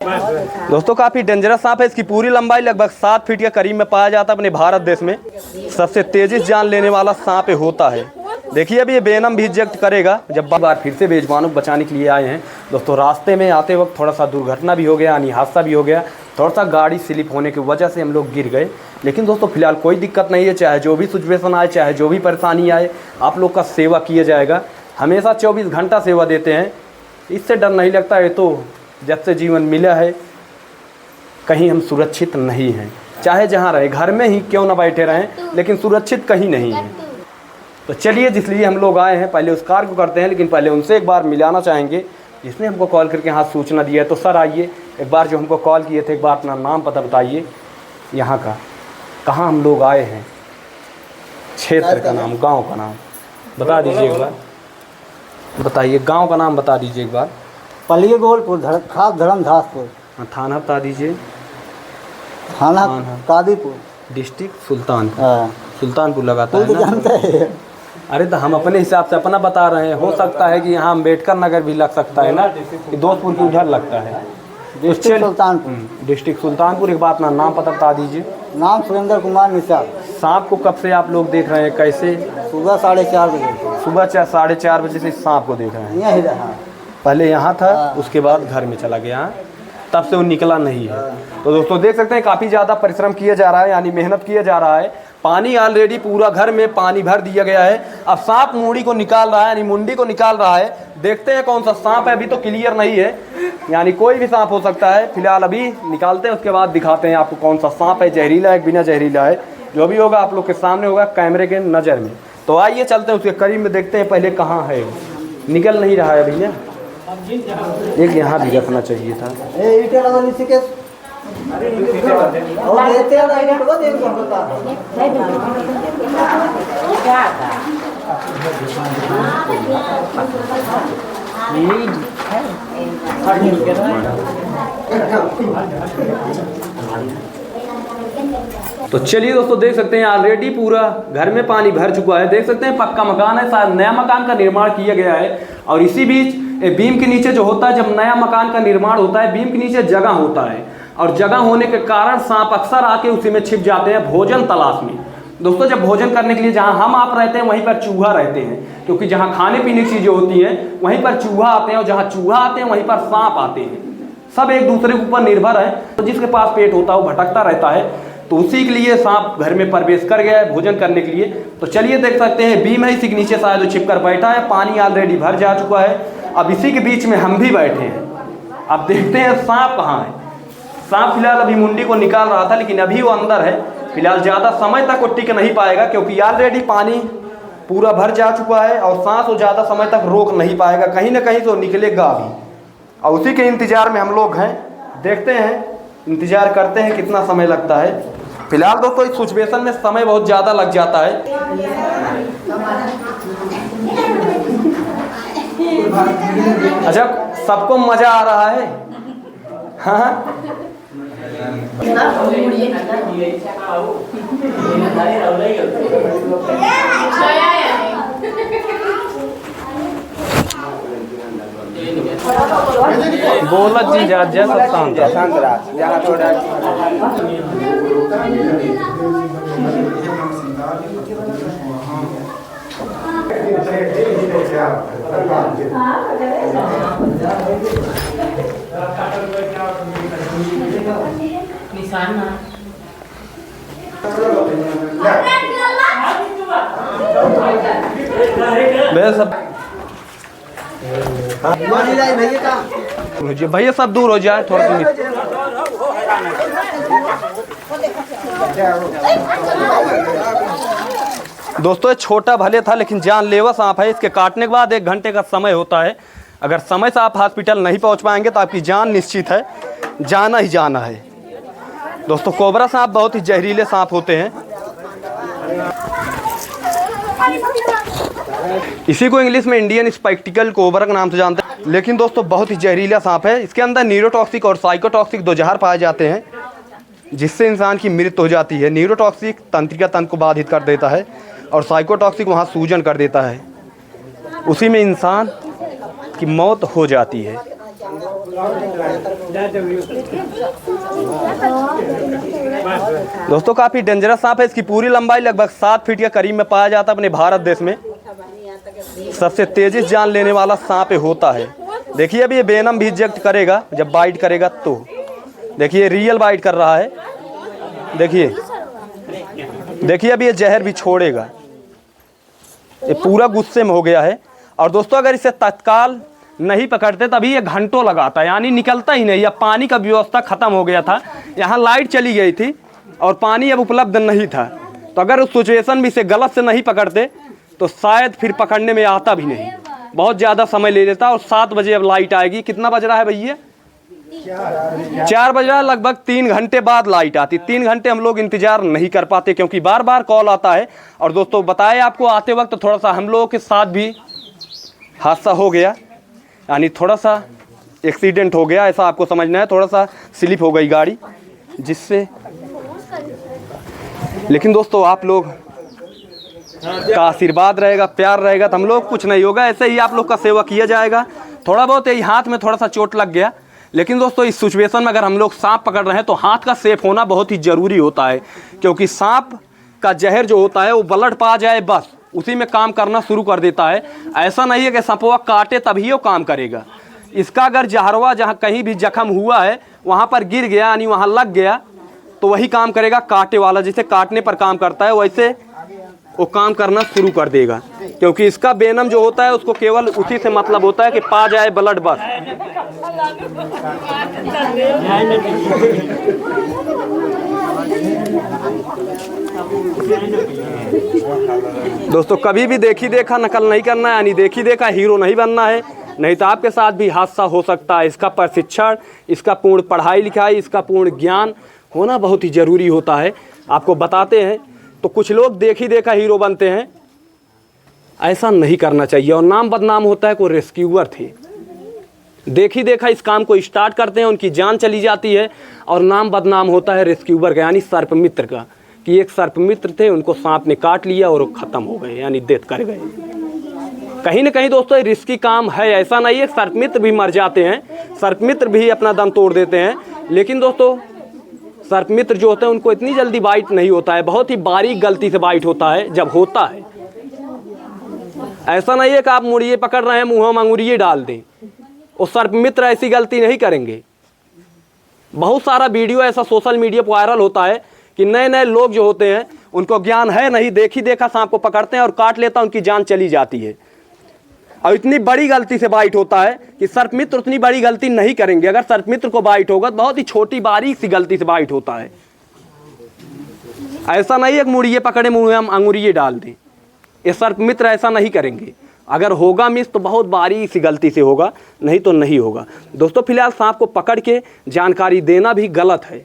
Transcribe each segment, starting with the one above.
दोस्तों काफ़ी डेंजरस सांप है। इसकी पूरी लंबाई लगभग 7 फीट के करीब में पाया जाता है। अपने भारत देश में सबसे तेजी से जान लेने वाला सांप होता है। देखिए अभी ये वेनम भी इंजेक्ट करेगा। जब बार फिर से बेजुबानों को बचाने के लिए आए हैं दोस्तों। रास्ते में आते वक्त थोड़ा सा दुर्घटना भी हो गया, यानी हादसा भी हो गया। थोड़ा सा गाड़ी स्लिप होने की वजह से हम लोग गिर गए, लेकिन दोस्तों फिलहाल कोई दिक्कत नहीं है। चाहे जो भी सिचुएशन आए, चाहे जो भी परेशानी आए, आप लोग का सेवा किया जाएगा। हमेशा 24 घंटा सेवा देते हैं, इससे डर नहीं लगता है। तो जब से जीवन मिला है कहीं हम सुरक्षित नहीं हैं। चाहे जहाँ रहे, घर में ही क्यों ना बैठे रहें, लेकिन सुरक्षित कहीं नहीं है। तो चलिए जिसलिए हम लोग आए हैं पहले उस कार्य को करते हैं, लेकिन पहले उनसे एक बार मिलाना चाहेंगे जिसने हमको कॉल करके यहाँ सूचना दिया है। तो सर आइए, एक बार जो हमको कॉल किए थे, एक बार अपना नाम पता बताइए, यहाँ का, कहाँ हम लोग आए हैं, क्षेत्र का नाम, गांव का नाम बता दीजिए एक बार। बताइए गांव का नाम बता दीजिए एक बार। पलिए गोलपुर, खास धर्म धासपुर। थाना बता दीजिए। थाना कादीपुर, डिस्ट्रिक्ट सुल्तानपुर। हाँ। सुल्तानपुर लगाता है ना। जानते हैं। अरे तो हम अपने हिसाब से अपना बता रहे हैं। हो सकता है कि यहाँ अम्बेडकर नगर भी लग सकता है ना, कि दोस्तपुर की उधर लगता है। डिस्ट्रिक्ट सुल्तानपुर। डिस्ट्रिक्ट सुल्तानपुर। एक बार अपना नाम पता बता दीजिए। नाम सुरेंद्र कुमार निषाद। सांप को कब से आप लोग देख रहे हैं, कैसे? सुबह 4:30 बजे। सुबह 4:30 बजे से सांप को देख रहे हैं। यहीं रहा, पहले यहाँ था, उसके बाद घर में चला गया, तब से वो निकला नहीं है। तो दोस्तों देख सकते हैं काफ़ी ज़्यादा परिश्रम किया जा रहा है, यानी मेहनत किया जा रहा है। पानी ऑलरेडी पूरा घर में पानी भर दिया गया है। अब सांप मुंडी को निकाल रहा है, यानी मुंडी को निकाल रहा है। देखते हैं कौन सा सांप है, अभी तो क्लियर नहीं है, यानी कोई भी सांप हो सकता है। फिलहाल अभी निकालते हैं, उसके बाद दिखाते हैं आपको कौन सा सांप है, जहरीला है बिना जहरीला है। जो भी होगा आप लोग के सामने होगा, कैमरे के नज़र में। तो आइए चलते हैं उसके करीब में, देखते हैं पहले कहाँ है। निकल नहीं रहा है भैया, एक यहाँ भी रखना चाहिए था। तो चलिए दोस्तों देख सकते हैं ऑलरेडी पूरा घर में पानी भर चुका है। देख सकते हैं पक्का मकान है, शायद नया मकान का निर्माण किया गया है। और इसी बीच बीम के नीचे जो होता है, जब नया मकान का निर्माण होता है, बीम के नीचे जगह होता है, और जगह होने के कारण सांप अक्सर आके उसी में छिप जाते हैं भोजन तलाश में। दोस्तों जब भोजन करने के लिए जहाँ हम आप रहते हैं वहीं पर चूहा रहते हैं, क्योंकि जहाँ खाने पीने की चीज़ें होती हैं वहीं पर चूहा आते हैं, और जहाँ चूहा आते हैं वहीं पर सांप आते हैं। सब एक दूसरे के ऊपर निर्भर है। तो जिसके पास पेट होता है वो भटकता रहता है, तो उसी के लिए सांप घर में प्रवेश कर गया है भोजन करने के लिए। तो चलिए देख सकते हैं बीम है, इसी के नीचे शायद वो छिपकर बैठा है। पानी ऑलरेडी भर जा चुका है, अब इसी के बीच में हम भी बैठे हैं। अब देखते हैं सांप कहाँ है। सांप फिलहाल अभी मुंडी को निकाल रहा था, लेकिन अभी वो अंदर है। फिलहाल ज़्यादा समय तक वो टिक नहीं पाएगा, क्योंकि ऑलरेडी पानी पूरा भर जा चुका है, और सांस वो ज़्यादा समय तक रोक नहीं पाएगा। कहीं ना कहीं तो निकलेगा अभी, और उसी के इंतज़ार में हम लोग हैं। देखते हैं, इंतज़ार करते हैं कितना समय लगता है। फिलहाल दोस्तों इस सिचुएशन में समय बहुत ज़्यादा लग जाता है। अच्छा सबको मज़ा आ रहा है? हाँ बोला जी जा भैया सब दूर हो जाए थोड़ा सा। दोस्तों छोटा भले था लेकिन जानलेवा सांप है। इसके काटने के बाद 1 घंटे का समय होता है। अगर समय से आप हॉस्पिटल नहीं पहुंच पाएंगे तो आपकी जान निश्चित है, जाना ही जाना है। दोस्तों कोबरा सांप बहुत ही जहरीले सांप होते हैं। इसी को इंग्लिश में इंडियन स्पेक्टिकल कोबरा के नाम से जानते हैं, लेकिन दोस्तों बहुत ही जहरीला सांप है। इसके अंदर न्यूरोटॉक्सिक और साइकोटॉक्सिक 2 जहर पाए जाते हैं, जिससे इंसान की मृत्यु हो जाती है। न्यूरोटॉक्सिक तंत्रिका तंत्र को बाधित कर देता है, और साइकोटॉक्सिक वहाँ सूजन कर देता है, उसी में इंसान की मौत हो जाती है। दोस्तों काफ़ी डेंजरस सांप है। इसकी पूरी लंबाई लगभग 7 फीट के करीब में पाया जाता है अपने भारत देश में। सबसे तेजी से जान लेने वाला सांप होता है। देखिए अभी ये वेनम भी इंजेक्ट करेगा, जब बाइट करेगा तो देखिए रियल बाइट कर रहा है। देखिए अभी ये जहर भी छोड़ेगा। ये पूरा गुस्से में हो गया है। और दोस्तों अगर इसे तत्काल नहीं पकड़ते तभी ये घंटों लगाता, यानी निकलता ही नहीं। अब पानी का व्यवस्था खत्म हो गया था, यहाँ लाइट चली गई थी और पानी अब उपलब्ध नहीं था। तो अगर उस सिचुएशन में इसे गलत से नहीं पकड़ते तो शायद फिर पकड़ने में आता भी नहीं, बहुत ज़्यादा समय ले लेता। और 7 बजे अब लाइट आएगी। कितना बज रहा है भैया? 4 बज रहा है। लगभग 3 घंटे बाद लाइट आती। 3 घंटे हम लोग इंतजार नहीं कर पाते क्योंकि बार बार कॉल आता है। और दोस्तों बताए आपको आते वक्त थोड़ा सा हम लोगों के साथ भी हादसा हो गया, यानी थोड़ा सा एक्सीडेंट हो गया, ऐसा आपको समझना है। थोड़ा सा स्लिप हो गई गाड़ी जिससे, लेकिन दोस्तों आप लोग का आशीर्वाद रहेगा, प्यार रहेगा तो हम लोग कुछ नहीं होगा। ऐसे ही आप लोग का सेवा किया जाएगा। थोड़ा बहुत यही हाथ में थोड़ा सा चोट लग गया, लेकिन दोस्तों इस सिचुएशन में अगर हम लोग सांप पकड़ रहे हैं तो हाथ का सेफ होना बहुत ही ज़रूरी होता है। क्योंकि सांप का जहर जो होता है वो ब्लड पा जाए बस उसी में काम करना शुरू कर देता है। ऐसा नहीं है कि सांपवा काटे तभी वो काम करेगा। इसका अगर जहरवा जहाँ कहीं भी जख्म हुआ है वहाँ पर गिर गया, यानी वहाँ लग गया, तो वही काम करेगा काटे वाला। जैसे काटने पर काम करता है वैसे वो काम करना शुरू कर देगा। क्योंकि इसका वेनम जो होता है उसको केवल उसी से मतलब होता है कि पा जाए ब्लड बस। दोस्तों कभी भी देखी देखा नकल नहीं करना है, यानी देखी देखा हीरो नहीं बनना है, नहीं तो आपके साथ भी हादसा हो सकता है। इसका प्रशिक्षण, इसका पूर्ण पढ़ाई लिखाई, इसका पूर्ण ज्ञान होना बहुत ही ज़रूरी होता है। आपको बताते हैं तो कुछ लोग देखी देखा हीरो बनते हैं, ऐसा नहीं करना चाहिए। और नाम बदनाम होता है। कोई रेस्क्यूअर थे, देखी देखा इस काम को स्टार्ट करते हैं, उनकी जान चली जाती है और नाम बदनाम होता है रेस्क्यूअर का, यानी सर्प मित्र का, कि एक सर्प मित्र थे उनको सांप ने काट लिया और वो ख़त्म हो गए, यानी डेथ कर गए। कहीं ना कहीं दोस्तों ये रिस्की काम है। ऐसा नहीं है सर्प मित्र भी मर जाते हैं, सर्प मित्र भी अपना दम तोड़ देते हैं। लेकिन दोस्तों सर्प मित्र जो होते हैं उनको इतनी जल्दी बाइट नहीं होता है, बहुत ही बारीक गलती से बाइट होता है जब होता है। ऐसा नहीं है कि आप मुड़िए पकड़ रहे हैं मुँह में अंगुरिये डाल दें, और सर्प मित्र ऐसी गलती नहीं करेंगे। बहुत सारा वीडियो ऐसा सोशल मीडिया पर वायरल होता है कि नए नए लोग जो होते हैं उनको ज्ञान है नहीं, देखी देखा सांप को पकड़ते हैं और काट लेता, उनकी जान चली जाती है। और इतनी बड़ी गलती से बाइट होता है कि सर्प मित्र उतनी बड़ी गलती नहीं करेंगे। अगर सर्प मित्र को बाइट होगा तो बहुत ही छोटी बारीक सी गलती से बाइट होता है। ऐसा नहीं है कि मुड़िए पकड़े मुँह में हम अंगुरिये डाल दें, ये सर्प मित्र ऐसा नहीं करेंगे। अगर होगा मिस तो बहुत बारीक सी गलती से होगा, नहीं तो नहीं होगा। दोस्तों फिलहाल सांप को पकड़ के जानकारी देना भी गलत है।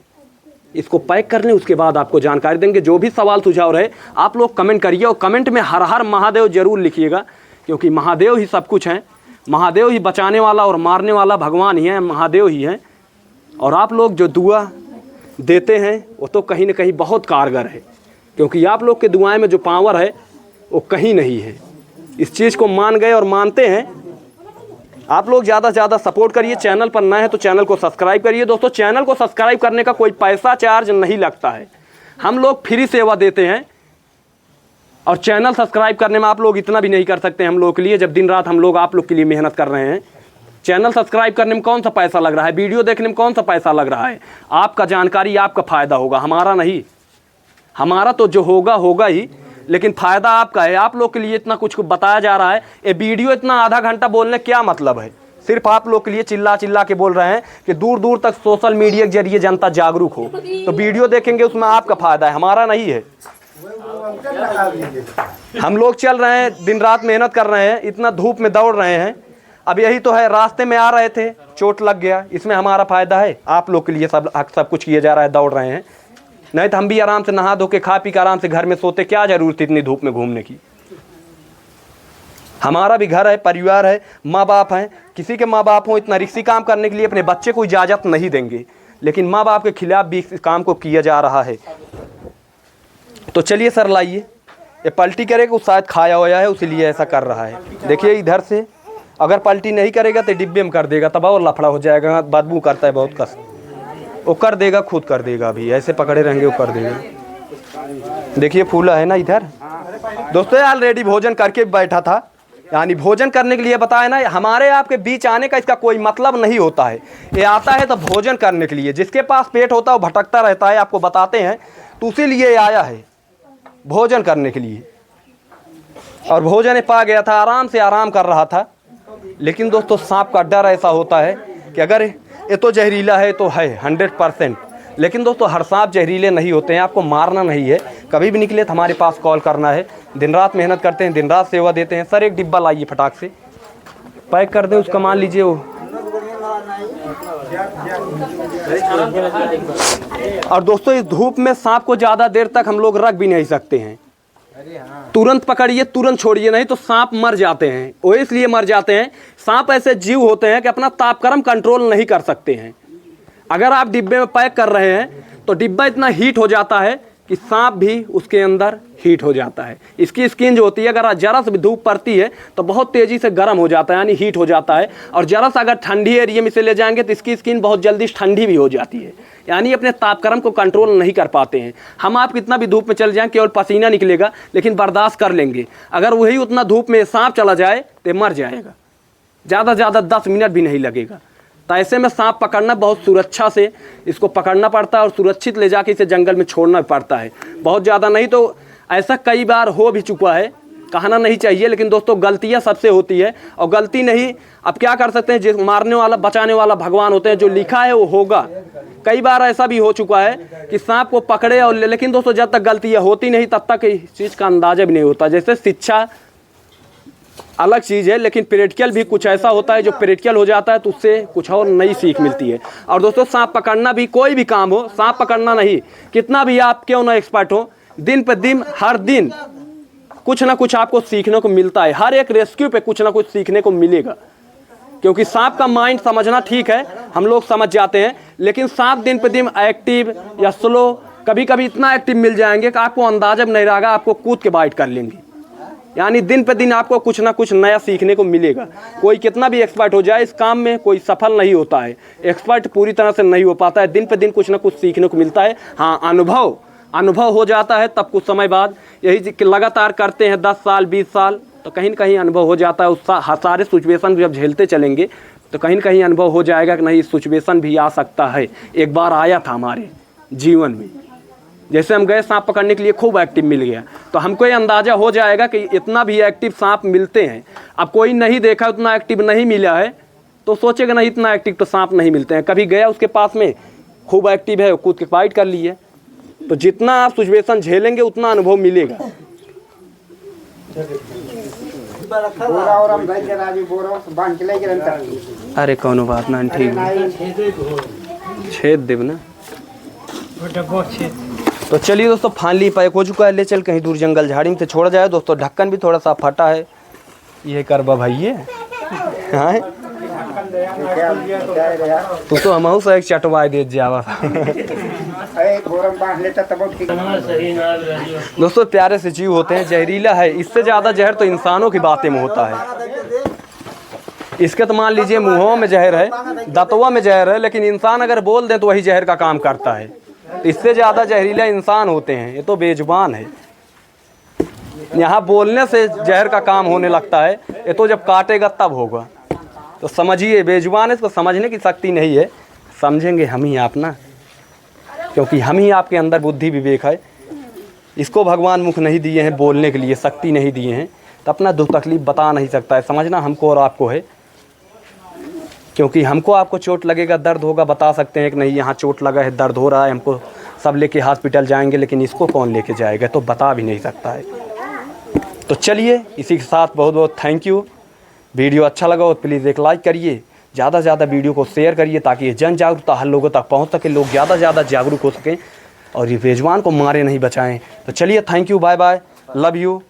इसको पैक कर लें, उसके बाद आपको जानकारी देंगे। जो भी सवाल सुझाव रहे आप लोग कमेंट करिए, और कमेंट में हर हर महादेव जरूर लिखिएगा, क्योंकि महादेव ही सब कुछ हैं। महादेव ही बचाने वाला और मारने वाला भगवान ही है, महादेव ही हैं। और आप लोग जो दुआ देते हैं वो तो कहीं ना कहीं बहुत कारगर है, क्योंकि आप लोग के दुआएं में जो पावर है वो कहीं नहीं है। इस चीज़ को मान गए और मानते हैं। आप लोग ज़्यादा से ज़्यादा सपोर्ट करिए। चैनल पर नए हैं तो चैनल को सब्सक्राइब करिए। दोस्तों चैनल को सब्सक्राइब करने का कोई पैसा चार्ज नहीं लगता है, हम लोग फ्री सेवा देते हैं। और चैनल सब्सक्राइब करने में आप लोग इतना भी नहीं कर सकते हम लोग के लिए, जब दिन रात हम लोग आप लोग के लिए मेहनत कर रहे हैं। चैनल सब्सक्राइब करने में कौन सा पैसा लग रहा है, वीडियो देखने में कौन सा पैसा लग रहा है। आपका जानकारी, आपका फ़ायदा होगा, हमारा नहीं। हमारा तो जो होगा होगा ही, लेकिन फ़ायदा आपका है। आप लोग के लिए इतना कुछ बताया जा रहा है। ये वीडियो इतना आधा घंटा बोलने क्या मतलब है? सिर्फ आप लोग के लिए चिल्ला चिल्ला के बोल रहे हैं कि दूर दूर तक सोशल मीडिया के जरिए जनता जागरूक हो। तो वीडियो देखेंगे उसमें आपका फ़ायदा है, हमारा नहीं है। हम लोग चल रहे हैं, दिन रात मेहनत कर रहे हैं, इतना धूप में दौड़ रहे हैं। अब यही तो है, रास्ते में आ रहे थे, चोट लग गया, इसमें हमारा फ़ायदा है। आप लोग के लिए सब कुछ किया जा रहा है, दौड़ रहे हैं। नहीं तो हम भी आराम से नहा धो के खा पी के आराम से घर में सोते, क्या ज़रूरत थी इतनी धूप में घूमने की। हमारा भी घर है, परिवार है, माँ बाप हैं। किसी के माँ बाप हों इतना रिस्की काम करने के लिए अपने बच्चे को इजाज़त नहीं देंगे, लेकिन माँ बाप के खिलाफ भी इस काम को किया जा रहा है। तो चलिए सर लाइए, ये पलटी करेगा, शायद खाया होया है इसीलिए ऐसा कर रहा है। देखिए इधर से अगर पलटी नहीं करेगा तो डिब्बे में कर देगा, तब और लफड़ा हो जाएगा, बदबू करता है बहुत कस। वो कर देगा, खुद कर देगा, अभी ऐसे पकड़े रहेंगे वो कर देगा। देखिए फूला है ना इधर। दोस्तों ऑलरेडी भोजन करके बैठा था, यानी भोजन करने के लिए बताया ना, हमारे आपके बीच आने का इसका कोई मतलब नहीं होता है। ये आता है तो भोजन करने के लिए, जिसके पास पेट होता है वो भटकता रहता है, आपको बताते हैं। तो उसीलिए आया है भोजन करने के लिए, और भोजन पा गया था, आराम से आराम कर रहा था। लेकिन दोस्तों सांप का डर ऐसा होता है कि अगर ये तो जहरीला है तो है 100%, लेकिन दोस्तों हर सांप जहरीले नहीं होते हैं। आपको मारना नहीं है, कभी भी निकले तो हमारे पास कॉल करना है। दिन रात मेहनत करते हैं, दिन रात सेवा देते हैं। सर एक डिब्बा लाइए फटाक से, पैक कर दें उसका, मान लीजिए वो। और दोस्तों इस धूप में सांप को ज़्यादा देर तक हम लोग रख भी नहीं सकते हैं। तुरंत पकड़िए, तुरंत छोड़िए, नहीं तो सांप मर जाते हैं। वो इसलिए मर जाते हैं, सांप ऐसे जीव होते हैं कि अपना तापक्रम कंट्रोल नहीं कर सकते हैं। अगर आप डिब्बे में पैक कर रहे हैं तो डिब्बा इतना हीट हो जाता है कि सांप भी उसके अंदर हीट हो जाता है। इसकी स्किन जो होती है, अगर जरा से भी धूप पड़ती है तो बहुत तेज़ी से गर्म हो जाता है, यानी हीट हो जाता है। और जरा सा अगर ठंडी एरिया में से ले जाएंगे तो इसकी स्किन बहुत जल्दी ठंडी भी हो जाती है, यानी अपने तापक्रम को कंट्रोल नहीं कर पाते हैं। हम आप कितना भी धूप में चल जाएं, केवल पसीना निकलेगा लेकिन बर्दाश्त कर लेंगे। अगर वही उतना धूप में सांप चला जाए तो मर जाएगा, ज़्यादा से ज़्यादा 10 मिनट भी नहीं लगेगा। तो ऐसे में सांप पकड़ना बहुत सुरक्षा से इसको पकड़ना पड़ता है, और सुरक्षित ले जाके इसे जंगल में छोड़ना पड़ता है। बहुत ज़्यादा नहीं तो ऐसा कई बार हो भी चुका है, कहना नहीं चाहिए, लेकिन दोस्तों गलतियां सबसे होती है। और गलती नहीं, अब क्या कर सकते हैं, जिस मारने वाला बचाने वाला भगवान होते हैं, जो लिखा है वो होगा। कई बार ऐसा भी हो चुका है कि सांप को पकड़े और लेकिन दोस्तों जब तक गलतियां होती नहीं तब तक इस चीज़ का अंदाजा भी नहीं होता। जैसे शिक्षा अलग चीज़ है, लेकिन प्रैक्टिकल भी कुछ ऐसा होता है जो प्रैक्टिकल हो जाता है तो उससे कुछ और नई सीख मिलती है। और दोस्तों सांप पकड़ना भी, कोई भी काम हो, सांप पकड़ना नहीं, कितना भी आप क्यों ना एक्सपर्ट हो, दिन पर दिन हर दिन कुछ ना कुछ आपको सीखने को मिलता है। हर एक रेस्क्यू पे कुछ ना कुछ सीखने को मिलेगा, क्योंकि सांप का माइंड समझना ठीक है, हम लोग समझ जाते हैं, लेकिन सांप दिन पर दिन एक्टिव या स्लो, कभी कभी इतना एक्टिव मिल जाएंगे कि आपको अंदाजा भी नहीं रहेगा, आपको कूद के बाइट कर लेंगे। यानी दिन पे दिन आपको कुछ ना कुछ नया सीखने को मिलेगा। कोई कितना भी एक्सपर्ट हो जाए इस काम में, कोई सफल नहीं होता है, एक्सपर्ट पूरी तरह से नहीं हो पाता है। दिन पे दिन कुछ ना कुछ सीखने को मिलता है। हाँ, अनुभव हो जाता है तब कुछ समय बाद, यही लगातार करते हैं 10 साल 20 साल तो कहीं न कहीं अनुभव हो जाता है। उस सारे सिचुएशन जब झेलते चलेंगे तो कहीं न कहीं अनुभव हो जाएगा कि नहीं, सिचुएशन भी आ सकता है। एक बार आया था हमारे जीवन में, जैसे हम गए सांप पकड़ने के लिए, खूब एक्टिव मिल गया, तो हमको ये अंदाज़ा हो जाएगा कि इतना भी एक्टिव सांप मिलते हैं। अब कोई नहीं देखा, उतना एक्टिव नहीं मिला है तो सोचेगा नहीं इतना एक्टिव तो सांप नहीं मिलते हैं। कभी गया उसके पास में, खूब एक्टिव है, कूद के फाइट कर लिए। तो जितना आप सिचुएशन झेलेंगे उतना अनुभव मिलेगा। अरे कौनो बात ना, ठीक छेद देव ना। तो चलिए दोस्तों, फाइनली पैक हो चुका है, ले चल कहीं दूर जंगल झाड़ी में से छोड़ा जाए। दोस्तों ढक्कन भी थोड़ा सा फटा है, ये करबा भाई ये हाँ तो हमहू से एक चटवाई दे जावा। दोस्तों प्यारे से जीव होते हैं, जहरीला है, इससे ज़्यादा जहर तो इंसानों की बातें में होता है। इसके तो मान लीजिए मुँहों में जहर है, दांतों में जहर है, लेकिन इंसान अगर बोल दे तो वही जहर का काम करता है। इससे ज़्यादा जहरीला इंसान होते हैं, ये तो बेजुबान है। यहाँ बोलने से जहर का काम होने लगता है, ये तो जब काटेगा तब होगा। तो समझिए, बेजुबान है, इसको समझने की शक्ति नहीं है। समझेंगे हम ही आप ना, क्योंकि हम ही आपके अंदर बुद्धि विवेक है। इसको भगवान मुख नहीं दिए हैं बोलने के लिए, शक्ति नहीं दिए हैं, तो अपना दुख तकलीफ बता नहीं सकता है। समझना हमको और आपको है, क्योंकि हमको आपको चोट लगेगा, दर्द होगा, बता सकते हैं कि नहीं यहाँ चोट लगा है, दर्द हो रहा है, हमको सब लेके हॉस्पिटल जाएंगे, लेकिन इसको कौन लेके जाएगा, तो बता भी नहीं सकता है। तो चलिए, इसी के साथ बहुत बहुत थैंक यू। वीडियो अच्छा लगा हो तो प्लीज़ एक लाइक करिए, ज़्यादा से ज़्यादा वीडियो को शेयर करिए, ताकि ये जन जागरूकता हर लोगों तक पहुँच सके, लोग ज़्यादा से ज़्यादा जागरूक हो सकें और ये बेजुबान को मारे नहीं बचाएँ। तो चलिए, thank you, bye bye, love you.